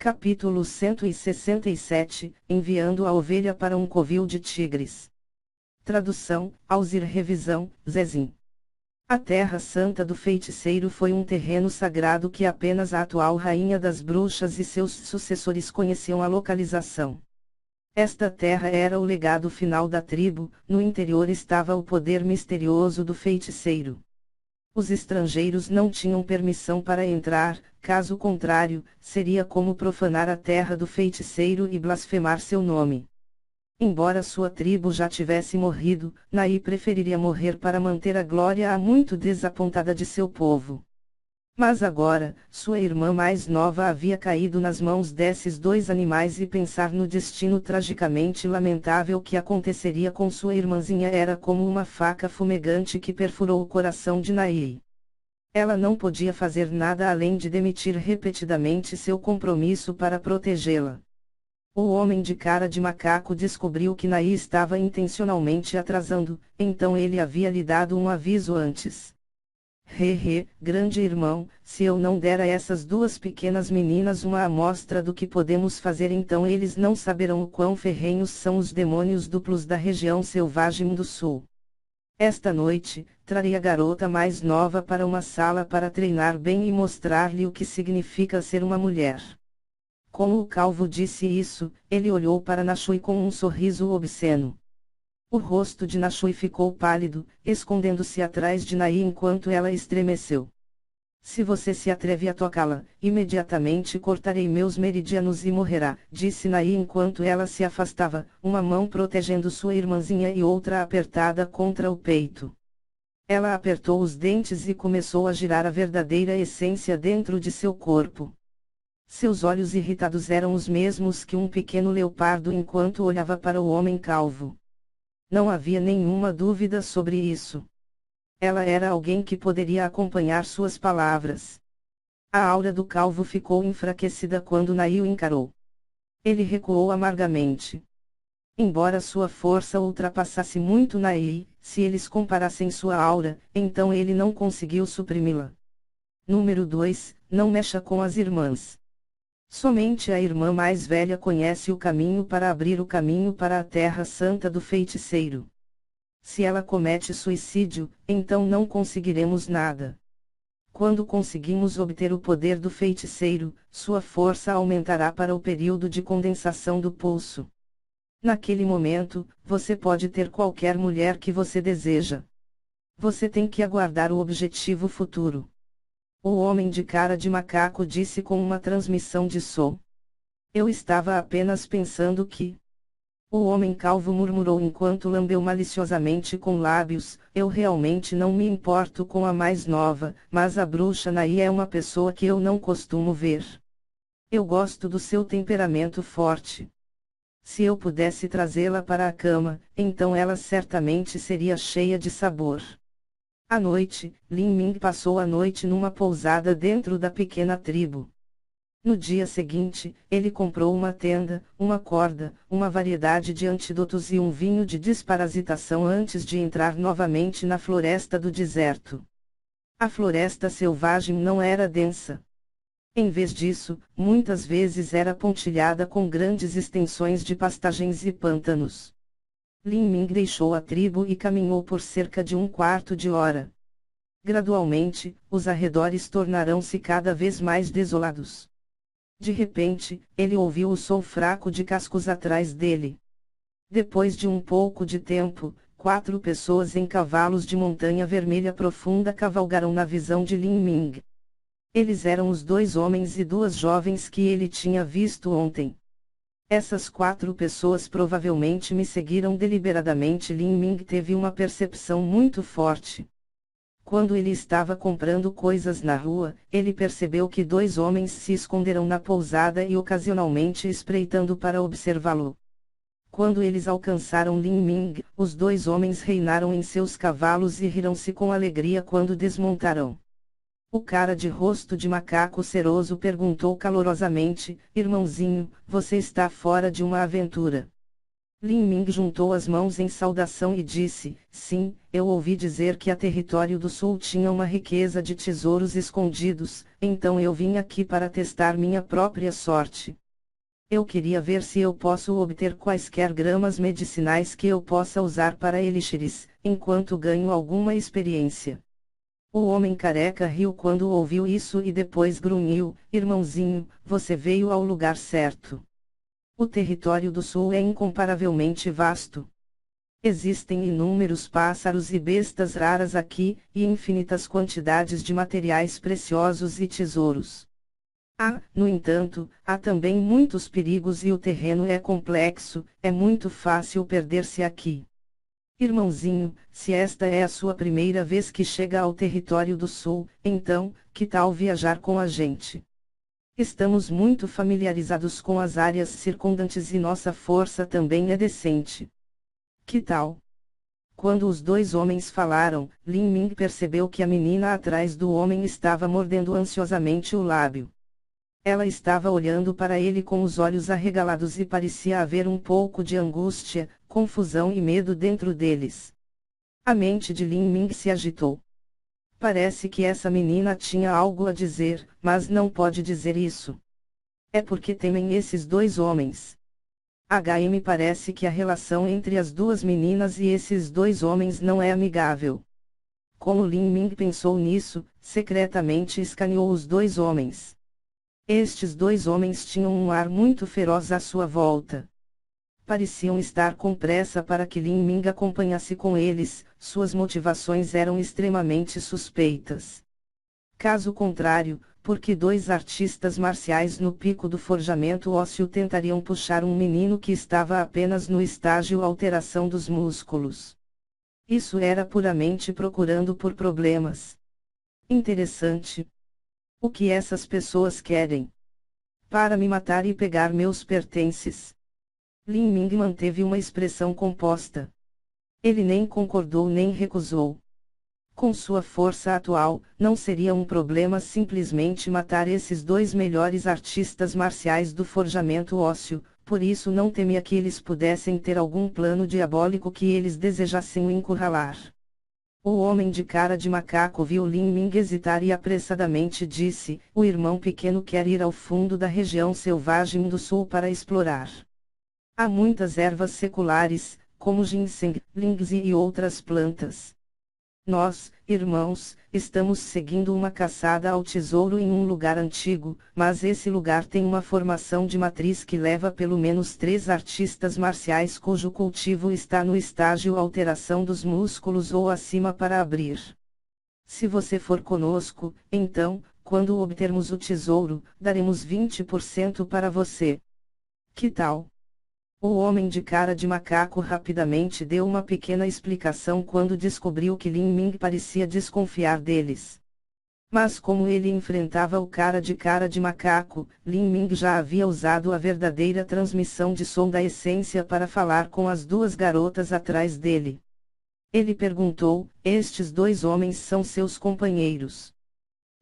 Capítulo 167, Enviando a ovelha para um covil de tigres. Tradução, Alzir Revisão, Zezim. A Terra Santa do Feiticeiro foi um terreno sagrado que apenas a atual Rainha das Bruxas e seus sucessores conheciam a localização. Esta terra era o legado final da tribo, no interior estava o poder misterioso do feiticeiro. Os estrangeiros não tinham permissão para entrar, caso contrário, seria como profanar a terra do feiticeiro e blasfemar seu nome. Embora sua tribo já tivesse morrido, Naí preferiria morrer para manter a glória muito desapontada de seu povo. Mas agora, sua irmã mais nova havia caído nas mãos desses dois animais e pensar no destino tragicamente lamentável que aconteceria com sua irmãzinha era como uma faca fumegante que perfurou o coração de Naí. Ela não podia fazer nada além de demitir repetidamente seu compromisso para protegê-la. O homem de cara de macaco descobriu que Naí estava intencionalmente atrasando, então ele havia lhe dado um aviso antes. Grande irmão, se eu não der a essas duas pequenas meninas uma amostra do que podemos fazer, então eles não saberão o quão ferrenhos são os demônios duplos da região selvagem do sul. Esta noite, trarei a garota mais nova para uma sala para treinar bem e mostrar-lhe o que significa ser uma mulher. Como o calvo disse isso, ele olhou para Nashui com um sorriso obsceno. O rosto de Nashui ficou pálido, escondendo-se atrás de Naí enquanto ela estremeceu. Se você se atreve a tocá-la, imediatamente cortarei meus meridianos e morrerá, disse Naí enquanto ela se afastava, uma mão protegendo sua irmãzinha e outra apertada contra o peito. Ela apertou os dentes e começou a girar a verdadeira essência dentro de seu corpo. Seus olhos irritados eram os mesmos que um pequeno leopardo enquanto olhava para o homem calvo. Não havia nenhuma dúvida sobre isso. Ela era alguém que poderia acompanhar suas palavras. A aura do calvo ficou enfraquecida quando Naí o encarou. Ele recuou amargamente. Embora sua força ultrapassasse muito Naí, se eles comparassem sua aura, então ele não conseguiu suprimi-la. Número 2, não mexa com as irmãs. Somente a irmã mais velha conhece o caminho para abrir o caminho para a Terra Santa do Feiticeiro. Se ela comete suicídio, então não conseguiremos nada. Quando conseguimos obter o poder do feiticeiro, sua força aumentará para o período de condensação do pulso. Naquele momento, você pode ter qualquer mulher que você deseja. Você tem que aguardar o objetivo futuro. O homem de cara de macaco disse com uma transmissão de som. Eu estava apenas pensando que... O homem calvo murmurou enquanto lambeu maliciosamente com lábios, eu realmente não me importo com a mais nova, mas a bruxa Naí é uma pessoa que eu não costumo ver. Eu gosto do seu temperamento forte. Se eu pudesse trazê-la para a cama, então ela certamente seria cheia de sabor. À noite, Lin Ming passou a noite numa pousada dentro da pequena tribo. No dia seguinte, ele comprou uma tenda, uma corda, uma variedade de antídotos e um vinho de desparasitação antes de entrar novamente na floresta do deserto. A floresta selvagem não era densa. Em vez disso, muitas vezes era pontilhada com grandes extensões de pastagens e pântanos. Lin Ming deixou a tribo e caminhou por cerca de um quarto de hora. Gradualmente, os arredores tornarão-se cada vez mais desolados. De repente, ele ouviu o som fraco de cascos atrás dele. Depois de um pouco de tempo, 4 pessoas em cavalos de montanha vermelha profunda cavalgaram na visão de Lin Ming. Eles eram os 2 homens e 2 jovens que ele tinha visto ontem. Essas 4 pessoas provavelmente me seguiram deliberadamente. Lin Ming teve uma percepção muito forte. Quando ele estava comprando coisas na rua, ele percebeu que 2 homens se esconderam na pousada e ocasionalmente espreitando para observá-lo. Quando eles alcançaram Lin Ming, os 2 homens reinaram em seus cavalos e riram-se com alegria quando desmontaram. O cara de rosto de macaco ceroso perguntou calorosamente, irmãozinho, você está fora de uma aventura? Lin Ming juntou as mãos em saudação e disse, sim, eu ouvi dizer que a Território do Sul tinha uma riqueza de tesouros escondidos, então eu vim aqui para testar minha própria sorte. Eu queria ver se eu posso obter quaisquer gramas medicinais que eu possa usar para elixires, enquanto ganho alguma experiência. O homem careca riu quando ouviu isso e depois grunhiu: irmãozinho, você veio ao lugar certo. O território do sul é incomparavelmente vasto. Existem inúmeros pássaros e bestas raras aqui, e infinitas quantidades de materiais preciosos e tesouros. No entanto, há também muitos perigos e o terreno é complexo, é muito fácil perder-se aqui. Irmãozinho, se esta é a sua primeira vez que chega ao território do sul, então, que tal viajar com a gente? Estamos muito familiarizados com as áreas circundantes e nossa força também é decente. Que tal? Quando os dois homens falaram, Lin Ming percebeu que a menina atrás do homem estava mordendo ansiosamente o lábio. Ela estava olhando para ele com os olhos arregalados e parecia haver um pouco de angústia, confusão e medo dentro deles. A mente de Lin Ming se agitou. Parece que essa menina tinha algo a dizer, mas não pode dizer isso. É porque temem esses dois homens. Me parece que a relação entre as duas meninas e esses dois homens não é amigável. Como Lin Ming pensou nisso, secretamente escaneou os dois homens. Estes dois homens tinham um ar muito feroz à sua volta. Pareciam estar com pressa para que Lin Ming acompanhasse com eles, suas motivações eram extremamente suspeitas. Caso contrário, porque dois artistas marciais no pico do forjamento ósseo tentariam puxar um menino que estava apenas no estágio alteração dos músculos? Isso era puramente procurando por problemas. Interessante. O que essas pessoas querem? Para me matar e pegar meus pertences. Lin Ming manteve uma expressão composta. Ele nem concordou nem recusou. Com sua força atual, não seria um problema simplesmente matar esses dois melhores artistas marciais do forjamento ósseo, por isso não temia que eles pudessem ter algum plano diabólico que eles desejassem o encurralar. O homem de cara de macaco viu Lin Ming hesitar e apressadamente disse: o irmão pequeno quer ir ao fundo da região selvagem do sul para explorar. Há muitas ervas seculares, como ginseng, lingzi e outras plantas. Nós, irmãos, estamos seguindo uma caçada ao tesouro em um lugar antigo, mas esse lugar tem uma formação de matriz que leva pelo menos 3 artistas marciais cujo cultivo está no estágio alteração dos músculos ou acima para abrir. Se você for conosco, então, quando obtermos o tesouro, daremos 20% para você. Que tal? O homem de cara de macaco rapidamente deu uma pequena explicação quando descobriu que Lin Ming parecia desconfiar deles. Mas como ele enfrentava o cara de macaco, Lin Ming já havia usado a verdadeira transmissão de som da essência para falar com as duas garotas atrás dele. Ele perguntou: estes dois homens são seus companheiros?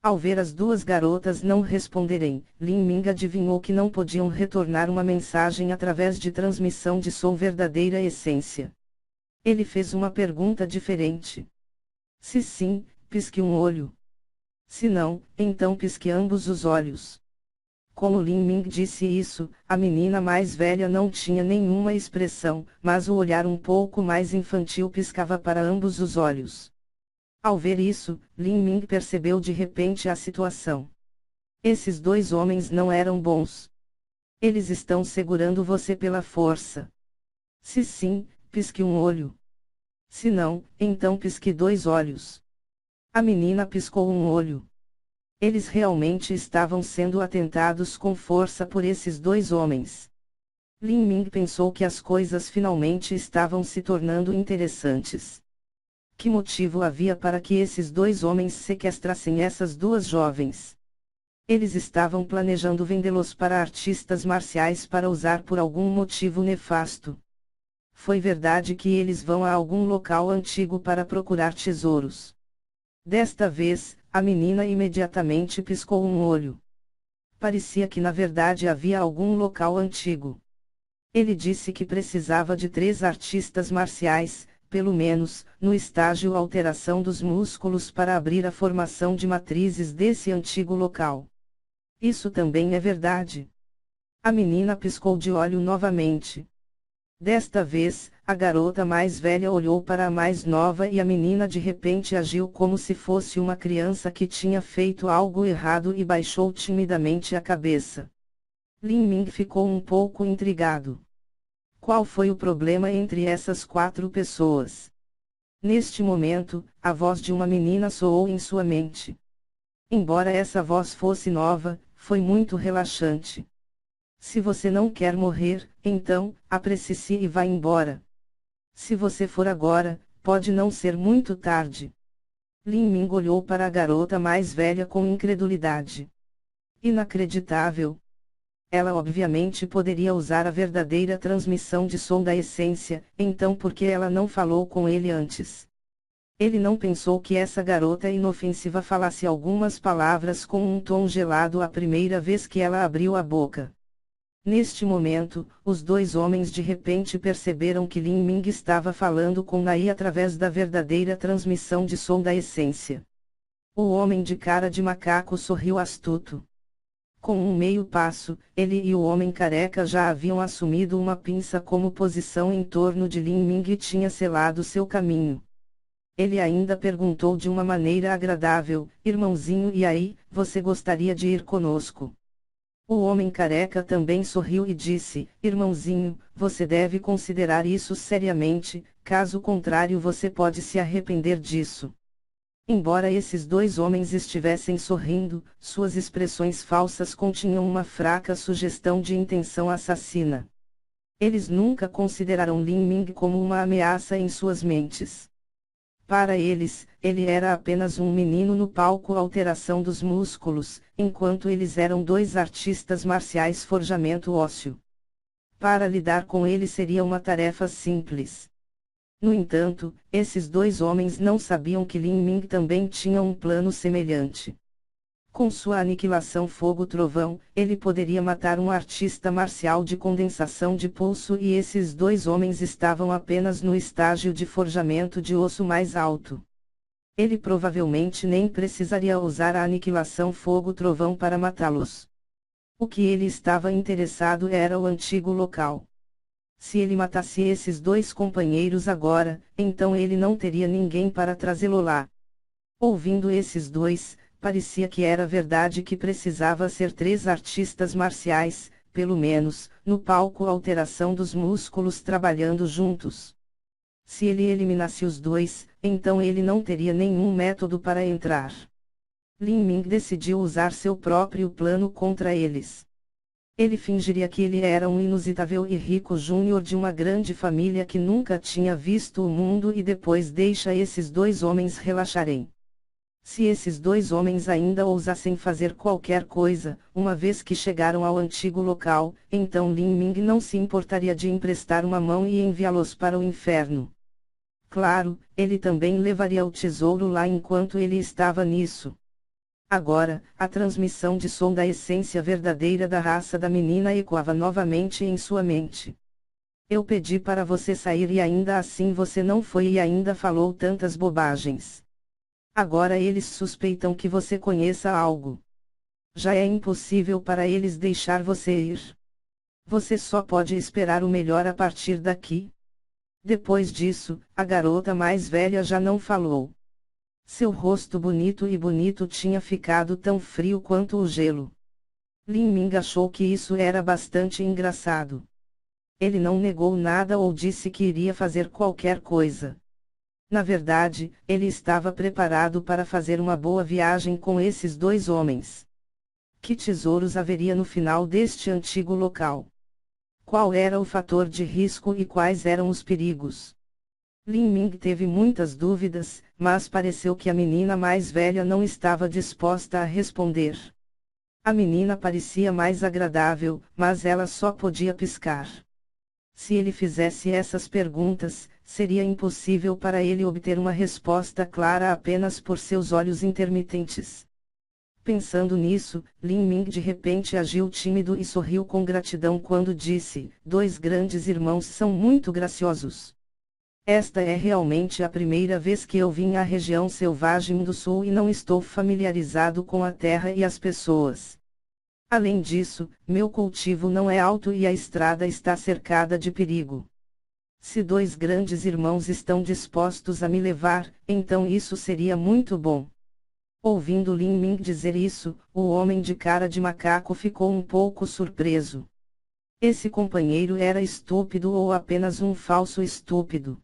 Ao ver as duas garotas não responderem, Lin Ming adivinhou que não podiam retornar uma mensagem através de transmissão de som verdadeira essência. Ele fez uma pergunta diferente. Se sim, pisque um olho. Se não, então pisque ambos os olhos. Como Lin Ming disse isso, a menina mais velha não tinha nenhuma expressão, mas o olhar um pouco mais infantil piscava para ambos os olhos. Ao ver isso, Lin Ming percebeu de repente a situação. Esses dois homens não eram bons. Eles estão segurando você pela força. Se sim, pisque um olho. Se não, então pisque 2 olhos. A menina piscou um olho. Eles realmente estavam sendo atentados com força por esses dois homens. Lin Ming pensou que as coisas finalmente estavam se tornando interessantes. Que motivo havia para que esses dois homens sequestrassem essas duas jovens? Eles estavam planejando vendê-los para artistas marciais para usar por algum motivo nefasto. Foi verdade que eles vão a algum local antigo para procurar tesouros. Desta vez, a menina imediatamente piscou um olho. Parecia que na verdade havia algum local antigo. Ele disse que precisava de 3 artistas marciais, pelo menos, no estágio alteração dos músculos para abrir a formação de matrizes desse antigo local. Isso também é verdade. A menina piscou de olho novamente. Desta vez, a garota mais velha olhou para a mais nova e a menina de repente agiu como se fosse uma criança que tinha feito algo errado e baixou timidamente a cabeça. Lin Ming ficou um pouco intrigado. Qual foi o problema entre essas 4 pessoas? Neste momento, a voz de uma menina soou em sua mente. Embora essa voz fosse nova, foi muito relaxante. Se você não quer morrer, então, apresse-se e vá embora. Se você for agora, pode não ser muito tarde. Lin Ming olhou para a garota mais velha com incredulidade. Inacreditável. Ela obviamente poderia usar a verdadeira transmissão de som da essência, então por que ela não falou com ele antes? Ele não pensou que essa garota inofensiva falasse algumas palavras com um tom gelado a primeira vez que ela abriu a boca. Neste momento, os 2 homens de repente perceberam que Lin Ming estava falando com Nai através da verdadeira transmissão de som da essência. O homem de cara de macaco sorriu astuto. Com um meio passo, ele e o homem careca já haviam assumido uma pinça como posição em torno de Lin Ming e tinha selado seu caminho. Ele ainda perguntou de uma maneira agradável: irmãozinho, e aí, você gostaria de ir conosco? O homem careca também sorriu e disse: irmãozinho, você deve considerar isso seriamente, caso contrário você pode se arrepender disso. Embora esses 2 homens estivessem sorrindo, suas expressões falsas continham uma fraca sugestão de intenção assassina. Eles nunca consideraram Lin Ming como uma ameaça em suas mentes. Para eles, ele era apenas um menino no palco alteração dos músculos, enquanto eles eram 2 artistas marciais forjamento ósseo. Para lidar com ele seria uma tarefa simples. No entanto, esses 2 homens não sabiam que Lin Ming também tinha um plano semelhante. Com sua aniquilação fogo-trovão, ele poderia matar um artista marcial de condensação de pulso e esses 2 homens estavam apenas no estágio de forjamento de osso mais alto. Ele provavelmente nem precisaria usar a aniquilação fogo-trovão para matá-los. O que ele estava interessado era o antigo local. Se ele matasse esses 2 companheiros agora, então ele não teria ninguém para trazê-lo lá. Ouvindo esses 2, parecia que era verdade que precisava ser 3 artistas marciais, pelo menos, no palco alteração dos músculos trabalhando juntos. Se ele eliminasse os 2, então ele não teria nenhum método para entrar. Lin Ming decidiu usar seu próprio plano contra eles. Ele fingiria que ele era um inusitável e rico júnior de uma grande família que nunca tinha visto o mundo e depois deixa esses 2 homens relaxarem. Se esses 2 homens ainda ousassem fazer qualquer coisa, uma vez que chegaram ao antigo local, então Lin Ming não se importaria de emprestar uma mão e enviá-los para o inferno. Claro, ele também levaria o tesouro lá enquanto ele estava nisso. Agora, a transmissão de som da essência verdadeira da raça da menina ecoava novamente em sua mente. Eu pedi para você sair e ainda assim você não foi e ainda falou tantas bobagens. Agora eles suspeitam que você conheça algo. Já é impossível para eles deixar você ir. Você só pode esperar o melhor a partir daqui. Depois disso, a garota mais velha já não falou. Seu rosto bonito tinha ficado tão frio quanto o gelo. Lin Ming achou que isso era bastante engraçado. Ele não negou nada ou disse que iria fazer qualquer coisa. Na verdade, ele estava preparado para fazer uma boa viagem com esses 2 homens. Que tesouros haveria no final deste antigo local? Qual era o fator de risco e quais eram os perigos? Lin Ming teve muitas dúvidas, mas pareceu que a menina mais velha não estava disposta a responder. A menina parecia mais agradável, mas ela só podia piscar. Se ele fizesse essas perguntas, seria impossível para ele obter uma resposta clara apenas por seus olhos intermitentes. Pensando nisso, Lin Ming de repente agiu tímido e sorriu com gratidão quando disse: 2 grandes irmãos são muito graciosos. Esta é realmente a primeira vez que eu vim à região selvagem do sul e não estou familiarizado com a terra e as pessoas. Além disso, meu cultivo não é alto e a estrada está cercada de perigo. Se dois grandes irmãos estão dispostos a me levar, então isso seria muito bom. Ouvindo Lin Ming dizer isso, o homem de cara de macaco ficou um pouco surpreso. Esse companheiro era estúpido ou apenas um falso estúpido?